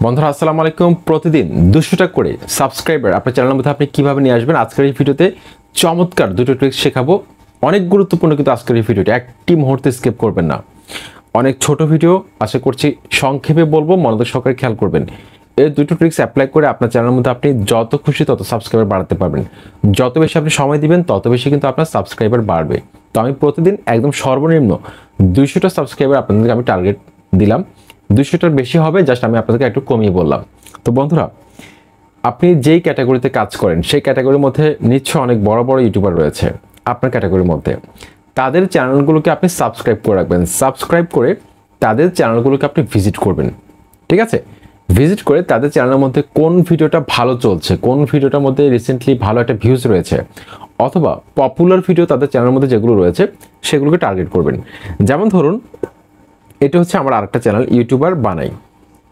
বন্ধুরা আসসালামু আলাইকুম। প্রতিদিন 200 টাকা করে সাবস্ক্রাইবার আপনার চ্যানেলের মধ্যে আপনি কিভাবে নিয়ে আসবেন, আজকের এই ভিডিওতে চমৎকার দুটো ট্রিক্স শেখাবো। অনেক গুরুত্বপূর্ণ কিন্তু আজকের এই ভিডিওটি, একটি মুহূর্তে স্কিপ করবেন না। অনেক ছোট ভিডিও, আশা করছি সংক্ষেপে বলবো, মনোযোগ সহকারে খেয়াল করবেন। এই দুটো ট্রিক্স অ্যাপ্লাই করে আপনার চ্যানেলের মধ্যে আপনি যত খুশি তত সাবস্ক্রাইবার বাড়াতে পারবেন। যত বেশি আপনি সময় দিবেন তত বেশি কিন্তু আপনার সাবস্ক্রাইবার বাড়বে। তো আমি প্রতিদিন একদম সর্বনিম্ন 200টা সাবস্ক্রাইবার আপনাদেরকে আমি টার্গেট দিলাম। 200টার বেশি হবে, জাস্ট আমি আপনাদেরকে একটু কমিয়ে বললাম। তো বন্ধুরা, আপনি যেই ক্যাটাগরিতে কাজ করেন সেই ক্যাটাগরির মধ্যে নিশ্চয়ই অনেক বড় বড় ইউটিউবার রয়েছে আপনার ক্যাটাগরির মধ্যে। তাদের চ্যানেলগুলোকে আপনি সাবস্ক্রাইব করে রাখবেন। সাবস্ক্রাইব করে তাদের চ্যানেলগুলোকে আপনি ভিজিট করবেন, ঠিক আছে? ভিজিট করে তাদের চ্যানেলের মধ্যে কোন ভিডিওটা ভালো চলছে, কোন ভিডিওটার মধ্যে রিসেন্টলি ভালো একটা ভিউজ রয়েছে, অথবা পপুলার ভিডিও তাদের চ্যানেলের মধ্যে যেগুলো রয়েছে সেগুলোকে টার্গেট করবেন। যেমন ধরুন, এটা হচ্ছে আমার আরেকটা চ্যানেল, ইউটিউবার বানাই।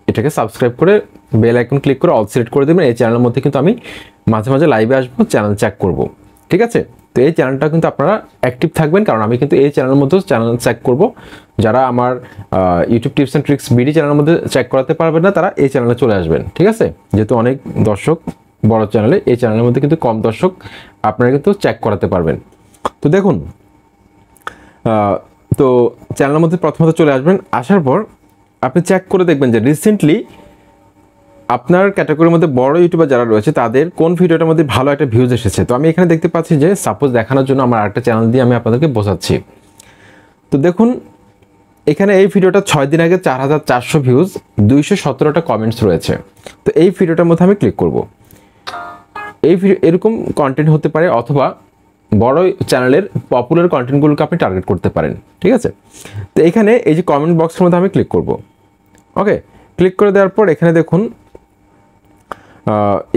এটাকে সাবস্ক্রাইব করে বেল আইকন ক্লিক করে অল সিলেক্ট করে দেবেন। এই চ্যানেলের মধ্যে কিন্তু আমি মাঝে মাঝে লাইভে আসবো, চ্যানেল চেক করব, ঠিক আছে? তো এই চ্যানেলটা কিন্তু আপনারা অ্যাক্টিভ থাকবেন, কারণ আমি কিন্তু এই চ্যানেলের মধ্যেও চ্যানেল চেক করব। যারা আমার YouTube tips and tricks BD চ্যানেলের মধ্যে চেক করাতে পারবেন না, তারা এই চ্যানেলে চলে আসবেন, ঠিক আছে? যেহেতু অনেক দর্শক বড় চ্যানেলে, এই চ্যানেলের মধ্যে কিন্তু কম দর্শক, আপনারা কিন্তু চেক করাতে পারবেন। তো দেখুন, তো চ্যানেলের মধ্যে প্রথমত চলে আসবেন। আসার পর আপনি চেক করে দেখবেন যে রিসেন্টলি আপনার ক্যাটাগরির মধ্যে বড় ইউটিউবার যারা রয়েছে তাদের কোন ভিডিওটার মধ্যে ভালো একটা ভিউজ এসেছে। তো আমি এখানে দেখতে পাচ্ছি যে, সাপোজ দেখানোর জন্য আমার আরেকটা চ্যানেল দিয়ে আমি আপনাদেরকে বোঝাচ্ছি। তো দেখুন, এখানে এই ভিডিওটা 6 দিন আগে 4400 ভিউজ, 217টা কমেন্টস রয়েছে। তো এই ভিডিওটার মধ্যে আমি ক্লিক করব। এই ভিডিও এরকম কন্টেন্ট হতে পারে, অথবা বড় চ্যানেলের পপুলার কন্টেন্টগুলোকে আপনি টার্গেট করতে পারেন, ঠিক আছে? তো এখানে এই যে কমেন্ট বক্সের মধ্যে আমি ক্লিক করব। ওকে, ক্লিক করে দেওয়ার পর এখানে দেখুন,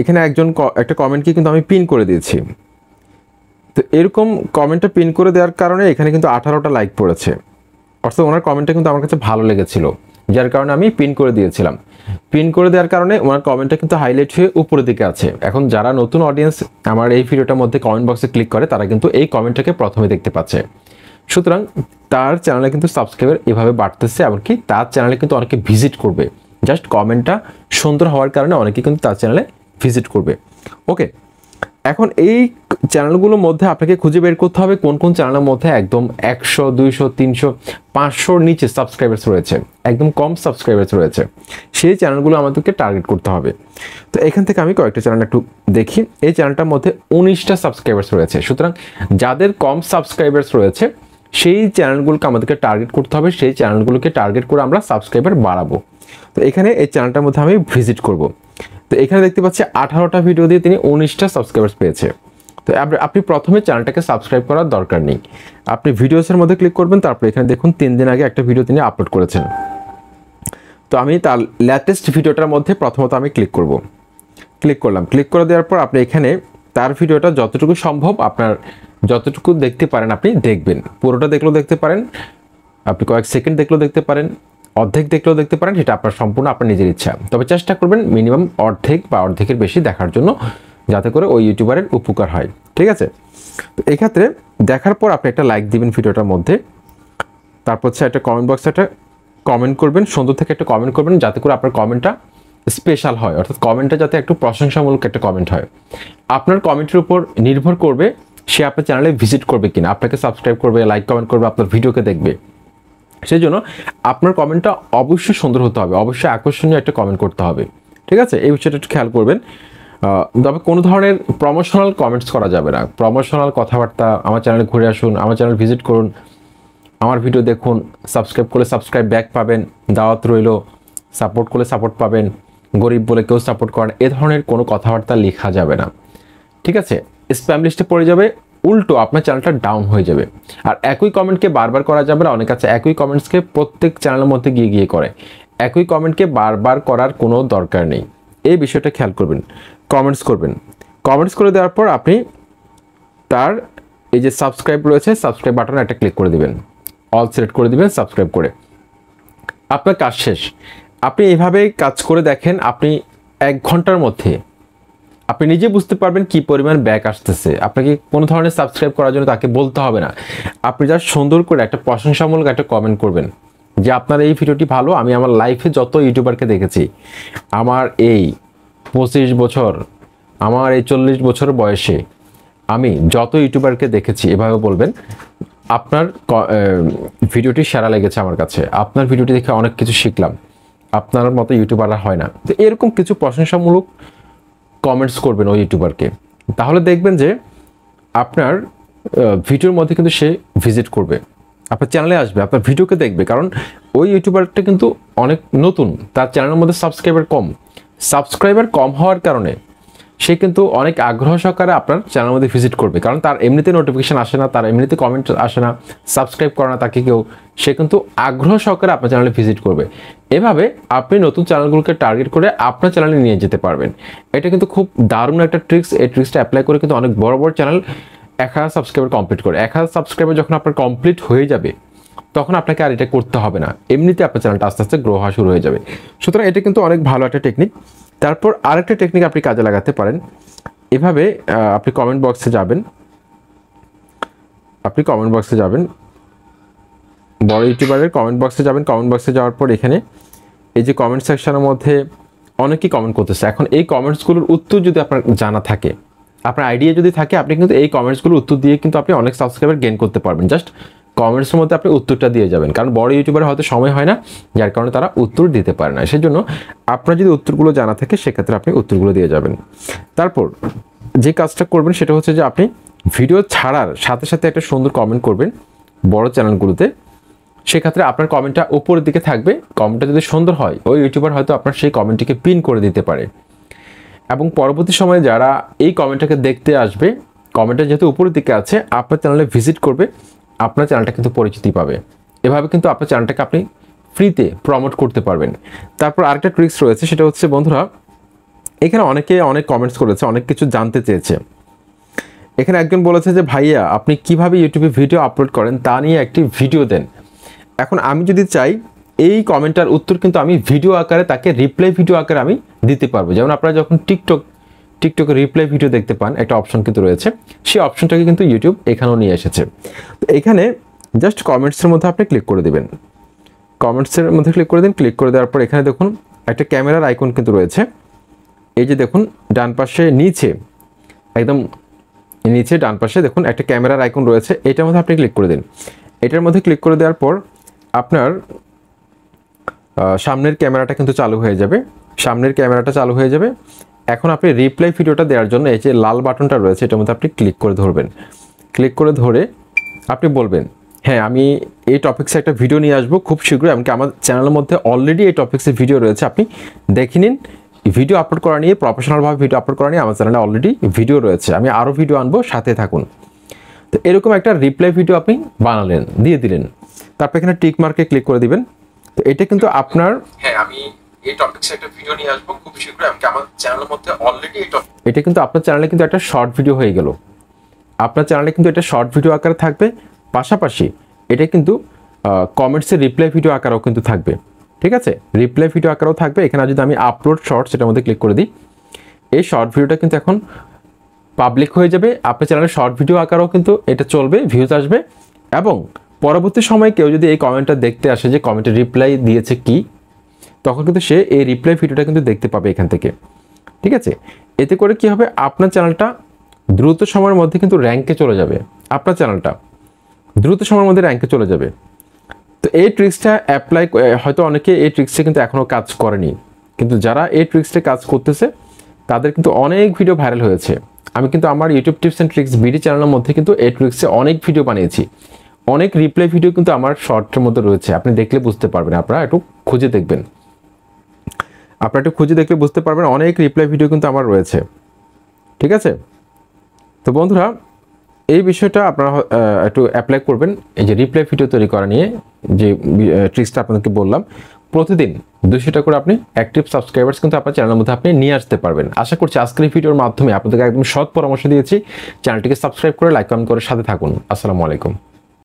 এখানে একটা কমেন্টকে কিন্তু আমি পিন করে দিয়েছি। তো এরকম কমেন্টটা পিন করে দেওয়ার কারণে এখানে কিন্তু 18টা লাইক পড়েছে, অর্থাৎ ওনার কমেন্টটা কিন্তু আমার কাছে ভালো লেগেছিল, যার কারণে আমি পিন করে দিয়েছিলাম। পিন করে দেওয়ার কারণে ওনার কমেন্টটা কিন্তু হাইলাইট হয়ে উপরের দিকে আছে। এখন যারা নতুন অডিয়েন্স আমার এই ভিডিওটার মধ্যে কমেন্ট বক্সে ক্লিক করে, তারা কিন্তু এই কমেন্টটাকে প্রথমে দেখতে পাচ্ছে। সুতরাং তার চ্যানেলে কিন্তু সাবস্ক্রাইবার এভাবে বাড়তেছে, এমনকি তার চ্যানেলে কিন্তু অনেকে ভিজিট করবে। জাস্ট কমেন্টটা সুন্দর হওয়ার কারণে অনেকে কিন্তু তার চ্যানেলে ভিজিট করবে। ওকে, এখন এই চ্যানেলগুলোর মধ্যে আপনাকে খুঁজে বের করতে হবে কোন কোন চ্যানেলের মধ্যে একদম 100, 200, 300, 500 নিচে সাবস্ক্রাইবার্স রয়েছে, একদম কম সাবস্ক্রাইবার্স রয়েছে। সেই চ্যানেলগুলো আমাদেরকে টার্গেট করতে হবে। তো এখান থেকে আমি কয়েকটা চ্যানেল একটু দেখি। এই চ্যানেলটার মধ্যে 19টা সাবস্ক্রাইবার্স রয়েছে। সুতরাং যাদের কম সাবস্ক্রাইবার্স রয়েছে সেই চ্যানেলগুলোকে আমাদেরকে টার্গেট করতে হবে। সেই চ্যানেলগুলোকে টার্গেট করে আমরা সাবস্ক্রাইবার বাড়াবো। তো এখানে এই চ্যানেলটার মধ্যে আমি ভিজিট করব। তো এখানে দেখতে পাচ্ছি 18টা ভিডিও দিয়ে তিনি 19টা সাবস্ক্রাইবার্স পেয়েছে। তো আপনি প্রথমে চ্যানেলটাকে সাবস্ক্রাইব করার দরকার নেই, আপনি ভিডিওসের মধ্যে ক্লিক করবেন। তারপর এখানে দেখুন 3 দিন আগে একটা ভিডিও তিনি আপলোড করেছেন। তো আমি তার লেটেস্ট ভিডিওটার মধ্যে প্রথমত আমি ক্লিক করব। ক্লিক করলাম। ক্লিক করে দেওয়ার পর আপনি এখানে তার ভিডিওটা যতটুকু সম্ভব আপনার যতটুকু দেখতে পারেন আপনি দেখবেন। পুরোটা দেখলেও দেখতে পারেন, আপনি কয়েক সেকেন্ড দেখলেও দেখতে পারেন, অর্ধেক দেখলেও দেখতে পারেন, সেটা আপনার সম্পূর্ণ আপনার নিজের ইচ্ছা। তবে চেষ্টা করবেন মিনিমাম অর্ধেক বা অর্ধেকের বেশি দেখার জন্য, যাতে করে ওই ইউটিউবারের উপকার হয়, ঠিক আছে? তো এক্ষেত্রে দেখার পর আপনি একটা লাইক দিবেন ভিডিওটার মধ্যে। তারপর হচ্ছে একটা কমেন্ট বক্সে একটা কমেন্ট করবেন, সুন্দর থেকে একটা কমেন্ট করবেন, যাতে করে আপনার কমেন্টটা স্পেশাল হয়, অর্থাৎ কমেন্টটা যাতে একটু প্রশংসামূলক একটা কমেন্ট হয়। আপনার কমেন্টের উপর নির্ভর করবে সে আপনার চ্যানেলে ভিজিট করবে কিনা, আপনাকে সাবস্ক্রাইব করবে, লাইক কমেন্ট করবে, আপনার ভিডিওকে দেখবে। সেই জন্য আপনার কমেন্টটা অবশ্যই সুন্দর হতে হবে, অবশ্যই আকর্ষণীয় একটা কমেন্ট করতে হবে, ঠিক আছে? এই বিষয়টা একটু খেয়াল করবেন। তবে কোনো ধরনের প্রমোশনাল কমেন্টস করা যাবে না। প্রমোশনাল কথাবার্তা, আমার চ্যানেলে ঘুরে আসুন, আমার চ্যানেল ভিজিট করুন, আমার ভিডিও দেখুন, সাবস্ক্রাইব করলে সাবস্ক্রাইব ব্যাক পাবেন, দাওয়াত রইল, সাপোর্ট করলে সাপোর্ট পাবেন, গরিব বলে কেউ সাপোর্ট করেন, এ ধরনের কোনো কথাবার্তা লেখা যাবে না, ঠিক আছে? স্প্যাম লিস্টে পড়ে যাবে, উল্টো আপনার চ্যানেলটা ডাউন হয়ে যাবে। আর একই কমেন্টকে বারবার করা যাবে না। অনেক আছে একই কমেন্টসকে প্রত্যেক চ্যানেলের মধ্যে গিয়ে গিয়ে করে। একই কমেন্টকে বারবার করার কোনো দরকার নেই, এই বিষয়টা খেয়াল করবেন। কমেন্টস করবেন, কমেন্টস করে দেওয়ার পর আপনি তার এই যে সাবস্ক্রাইব রয়েছে, সাবস্ক্রাইব বাটনে একটা ক্লিক করে দিবেন, অল সিলেক্ট করে দিবেন, সাবস্ক্রাইব করে আপনার কাজ শেষ। আপনি এভাবেই কাজ করে দেখেন, আপনি 1 ঘন্টার মধ্যে আপনি নিজে বুঝতে পারবেন কি পরিমাণ ব্যাক আসতেছে। আপনাকে কোনো ধরনের সাবস্ক্রাইব করার জন্য তাকে বলতে হবে না, আপনি যা সুন্দর করে একটা প্রশংসামূলক একটা কমেন্ট করবেন, যে আপনার এই ভিডিওটি ভালো। আমি আমার লাইফে যত ইউটিউবারকে দেখেছি, আমার এই 25 বছর, আমার এই 40 বছর বয়সে আমি যত ইউটিউবারকে দেখেছি, এভাবে বলবেন আপনার ভিডিওটি সেরা লেগেছে আমার কাছে, আপনার ভিডিওটি দেখে অনেক কিছু শিখলাম, আপনার মতো ইউটিউবাররা হয় না। তো এরকম কিছু প্রশংসামূলক কমেন্টস করবেন ওই ইউটিউবারকে, তাহলে দেখবেন যে আপনার ভিডিওর মধ্যে কিন্তু সে ভিজিট করবে, আপনার চ্যানেলে আসবে, আপনার ভিডিওকে দেখবে। কারণ ওই ইউটিউবারটা কিন্তু অনেক নতুন, তার চ্যানেলের মধ্যে সাবস্ক্রাইবার কম হওয়ার কারণে সে কিন্তু অনেক আগ্রহ সহকারে আপনার চ্যানেলের মধ্যে ভিজিট করবে। কারণ তার এমনিতে নোটিফিকেশন আসে না, তার এমনিতে কমেন্ট আসে না, সাবস্ক্রাইব করে না তাকে কেউ, সে কিন্তু আগ্রহ সহকারে আপনার চ্যানেলে ভিজিট করবে। এভাবে আপনি নতুন চ্যানেলগুলোকে টার্গেট করে আপনার চ্যানেলে নিয়ে যেতে পারবেন। এটা কিন্তু খুব দারুণ একটা ট্রিক্স। এই ট্রিক্সটা অ্যাপ্লাই করে কিন্তু অনেক বড় বড় চ্যানেল 1000 সাবস্ক্রাইবার কমপ্লিট করে। 1000 সাবস্ক্রাইবার যখন আপনার কমপ্লিট হয়ে যাবে, তখন আপনাকে আর এটা করতে হবে না, এমনিতে আপনার চ্যানেলটা আস্তে আস্তে গ্রো হওয়া শুরু হয়ে যাবে। সুতরাং এটা কিন্তু অনেক ভালো একটা টেকনিক। তারপর আরেকটা টেকনিক আপনি কাজে লাগাতে পারেন। এভাবে আপনি কমেন্ট বক্সে যাবেন, বড় ইউটিউবারের কমেন্ট বক্সে যাবেন। কমেন্ট বক্সে যাওয়ার পর এখানে এই যে কমেন্ট সেকশনের মধ্যে অনেকেই কমেন্ট করতেছে। এখন এই কমেন্টসগুলোর উত্তর যদি আপনার জানা থাকে, আপনার আইডিয়া যদি থাকে, আপনি কিন্তু এই কমেন্টসগুলোর উত্তর দিয়ে কিন্তু আপনি অনেক সাবস্ক্রাইবার গেইন করতে পারবেন। জাস্ট কমেন্টসের মধ্যে আপনি উত্তরটা দিয়ে যাবেন, কারণ বড় ইউটিউবার হয়তো সময় হয় না, যার কারণে তারা উত্তর দিতে পারে না। সেই জন্য আপনার যদি উত্তরগুলো জানা থাকে, সেক্ষেত্রে আপনি উত্তরগুলো দিয়ে যাবেন। তারপর যে কাজটা করবেন সেটা হচ্ছে যে আপনি ভিডিও ছাড়ার সাথে সাথে একটা সুন্দর কমেন্ট করবেন বড় চ্যানেলগুলোতে। সেক্ষেত্রে আপনার কমেন্টটা উপরের দিকে থাকবে। কমেন্টটা যদি সুন্দর হয়, ওই ইউটিউবার হয়তো আপনার সেই কমেন্টটিকে পিন করে দিতে পারে, এবং পরবর্তী সময়ে যারা এই কমেন্টটাকে দেখতে আসবে, কমেন্টটা যেহেতু উপরের দিকে আছে, আপনার চ্যানেলে ভিজিট করবে, আপনার চ্যানেলটা কিন্তু পরিচিতি পাবে। এভাবে কিন্তু আপনার চ্যানেলটাকে আপনি ফ্রিতে প্রমোট করতে পারবেন। তারপর আরেকটা ট্রিক্স রয়েছে, সেটা হচ্ছে বন্ধুরা, এখানে অনেকে অনেক কমেন্টস করেছে, অনেক কিছু জানতে চেয়েছে। এখানে একজন বলেছে যে ভাইয়া আপনি কিভাবে ইউটিউবে ভিডিও আপলোড করেন তা নিয়ে একটি ভিডিও দেন। এখন আমি যদি চাই, এই কমেন্টার উত্তর কিন্তু আমি ভিডিও আকারে তাকে রিপ্লাই ভিডিও আকারে আমি দিতে পারবো। যেমন আপনারা যখন টিকটকে রিপ্লাই ভিডিও দেখতে পান, একটা অপশন কিন্তু রয়েছে, সেই অপশনটাকে কিন্তু ইউটিউব এখানেও নিয়ে এসেছে। তো এখানে জাস্ট কমেন্টসের মধ্যে আপনি ক্লিক করে দেবেন, কমেন্টসের মধ্যে ক্লিক করে দিন। ক্লিক করে দেওয়ার পর এখানে দেখুন একটা ক্যামেরার আইকন কিন্তু রয়েছে। এই যে দেখুন ডান পাশে নিচে, একদম নিচে ডান পাশে দেখুন একটা ক্যামেরার আইকন রয়েছে, এটার মধ্যে আপনি ক্লিক করে দিন। এটার মধ্যে ক্লিক করে দেওয়ার পর আপনার সামনের ক্যামেরাটা কিন্তু চালু হয়ে যাবে। এখন আপনি রিপ্লাই ভিডিওটা দেওয়ার জন্য এই যে লাল বাটনটা রয়েছে, এটার মধ্যে আপনি ক্লিক করে ধরবেন। ক্লিক করে ধরে আপনি বলবেন, হ্যাঁ আমি এই টপিক্সে একটা ভিডিও নিয়ে আসবো খুব শীঘ্রই, এমনকি আমার চ্যানেলের মধ্যে অলরেডি এই টপিক্সের ভিডিও রয়েছে, আপনি দেখে নিন। ভিডিও আপলোড করা নিয়ে, প্রফেশনালভাবে ভিডিও আপলোড করা নিয়ে আমার চ্যানেলে অলরেডি ভিডিও রয়েছে, আমি আরও ভিডিও আনবো, সাথে থাকুন। তো এরকম একটা রিপ্লাই ভিডিও আপনি বানালেন, দিয়ে দিলেন। তারপর এখানে টিক মার্কে ক্লিক করে দিবেন। তো এটা কিন্তু আপনার, হ্যাঁ আমি এই টপিক্সে একটা ভিডিও নিয়ে আসবো খুব শীঘ্রই, এমনকি আমার চ্যানেলের মধ্যে অলরেডি এটা কিন্তু আপনার চ্যানেলে কিন্তু একটা শর্ট ভিডিও হয়ে গেল। আপনার চ্যানেলে কিন্তু এটা শর্ট ভিডিও আকারে থাকবে, পাশাপাশি এটা কিন্তু কমেন্টসের রিপ্লাই ভিডিও আকারেও কিন্তু থাকবে। ঠিক আছে, রিপ্লাই ভিডিও আকারেও থাকবে। এখানে যদি আমি আপলোড শর্টস এটার মধ্যে ক্লিক করে দিই, এই শর্ট ভিডিওটা কিন্তু এখন পাবলিক হয়ে যাবে। আপনার চ্যানেলে শর্ট ভিডিও আকারেও কিন্তু এটা চলবে, ভিউজ আসবে, এবং পরবর্তী সময়ে কেউ যদি এই কমেন্টটা দেখতে আসে যে কমেন্টে রিপ্লাই দিয়েছে কি, তখন কিন্তু সে এই রিপ্লাই ভিডিওটা কিন্তু দেখতে পাবে এখান থেকে। ঠিক আছে, এতে করে কি হবে, আপনার চ্যানেলটা দ্রুত সময়ের মধ্যে কিন্তু র্যাঙ্কে চলে যাবে, আপনার চ্যানেলটা দ্রুত সময়ের মধ্যে র্যাঙ্কে চলে যাবে। তো এই ট্রিক্সটা অ্যাপ্লাই, হয়তো অনেকে এই ট্রিক্সটা কিন্তু এখনও কাজ করেনি, কিন্তু যারা এই ট্রিক্সটা কাজ করতেছে তাদের কিন্তু অনেক ভিডিও ভাইরাল হয়েছে। আমি কিন্তু আমার YouTube tips and tricks BD চ্যানেলের মধ্যে কিন্তু এই ট্রিক্সে অনেক ভিডিও বানিয়েছি, অনেক রিপ্লাই ভিডিও কিন্তু আমার শর্টের মধ্যে রয়েছে, আপনি দেখলে বুঝতে পারবেন, আপনারা একটু খুঁজে দেখবেন, দেখলে বুঝতে পারবেন, অনেক রিপ্লাই ভিডিও কিন্তু আমার রয়েছে। ঠিক আছে, তো বন্ধুরা এই বিষয়টা আপনারা একটু অ্যাপ্লাই করবেন। এই যে রিপ্লাই ভিডিও তৈরি করা নিয়ে যে ট্রিক্সটা আপনাদেরকে বললাম, প্রতিদিন 200 টাকা করে আপনি অ্যাক্টিভ সাবস্ক্রাইবার্স কিন্তু আপনার চ্যানেলের মধ্যে আপনি নিয়ে আসতে পারবেন। আশা করছি আজকের এই ভিডিওর মাধ্যমে আপনাদেরকে একদম সৎ পরামর্শ দিয়েছি। চ্যানেলটিকে সাবস্ক্রাইব করে লাইক কমেন্ট করে সাথে থাকুন। আসসালামু আলাইকুম।